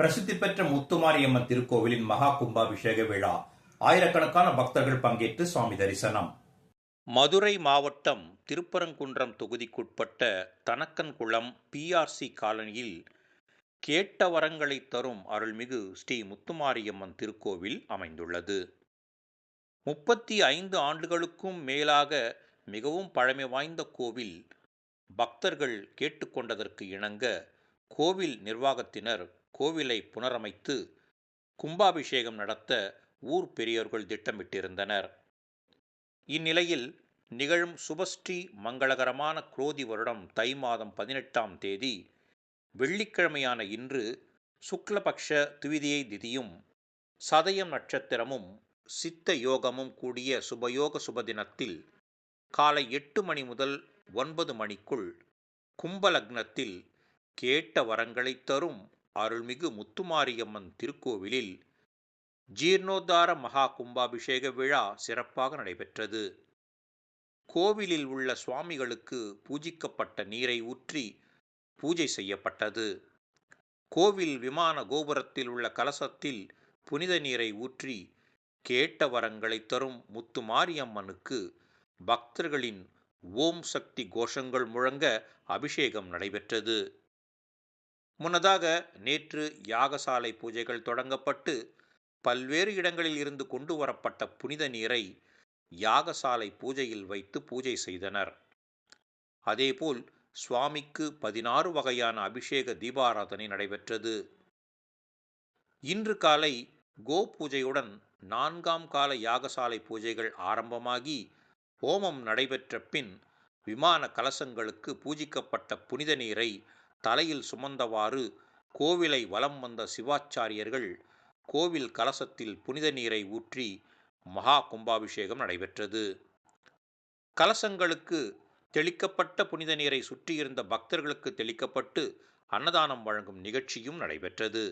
பிரசித்தி பெற்ற முத்துமாரியம்மன் திருக்கோவிலின் மகா கும்பாபிஷேக விழா. ஆயிரக்கணக்கான பக்தர்கள் பங்கேற்று சுவாமி தரிசனம். மதுரை மாவட்டம் திருப்பரங்குன்றம் தொகுதிக்குட்பட்ட தனக்கன்குளம் பிஆர்சி காலனியில் கேட்ட வரங்களை தரும் அருள்மிகு ஸ்ரீ முத்துமாரியம்மன் திருக்கோவில் அமைந்துள்ளது. 35 ஆண்டுகளுக்கும் மேலாக மிகவும் பழமை வாய்ந்த கோவில். பக்தர்கள் கேட்டுக்கொண்டதற்கு இணங்க கோவில் நிர்வாகத்தினர் கோவிலை புனரமைத்து கும்பாபிஷேகம் நடத்த ஊர் பெரியோர்கள் திட்டமிட்டிருந்தனர். இந்நிலையில் நிகழும் சுபஸ்ரீ மங்களகரமான குரோதி வருடம் தை மாதம் 18ஆம் தேதி வெள்ளிக்கிழமையான இன்று சுக்லபக்ஷ துவிதியை திதியும் சதயம் நட்சத்திரமும் சித்த யோகமும் கூடிய சுபயோக சுபதினத்தில் காலை 8 மணி முதல் 9 மணிக்குள் கும்பலக்னத்தில் கேட்ட வரங்களை தரும் அருள்மிகு முத்துமாரியம்மன் திருக்கோவிலில் ஜீர்ணோத்தார மகா கும்பாபிஷேக விழா சிறப்பாக நடைபெற்றது. கோவிலில் உள்ள சுவாமிகளுக்கு பூஜிக்கப்பட்ட நீரை ஊற்றி பூஜை செய்யப்பட்டது. கோவில் விமான கோபுரத்தில் உள்ள கலசத்தில் புனித நீரை ஊற்றி கேட்ட வரங்களை தரும் முத்துமாரியம்மனுக்கு பக்தர்களின் ஓம் சக்தி கோஷங்கள் முழங்க அபிஷேகம் நடைபெற்றது. முன்னதாக நேற்று யாகசாலை பூஜைகள் தொடங்கப்பட்டு பல்வேறு இடங்களில் இருந்து கொண்டு வரப்பட்ட புனித நீரை யாகசாலை பூஜையில் வைத்து பூஜை செய்தனர். அதேபோல் சுவாமிக்கு 16 வகையான அபிஷேக தீபாராதனை நடைபெற்றது. இன்று காலை கோ பூஜையுடன் 4ஆம் கால யாகசாலை பூஜைகள் ஆரம்பமாகி ஹோமம் நடைபெற்ற பின் விமான கலசங்களுக்கு பூஜிக்கப்பட்ட புனித நீரை தலையில் சுமந்தவாறு கோவிலை வலம் வந்த சிவாச்சாரியர்கள் கோவில் கலசத்தில் புனித நீரை ஊற்றி மகா கும்பாபிஷேகம் நடைபெற்றது. கலசங்களுக்கு தெளிக்கப்பட்ட புனித நீரை சுற்றியிருந்த பக்தர்களுக்கு தெளிக்கப்பட்டு அன்னதானம் வழங்கும் நிகழ்ச்சியும் நடைபெற்றது.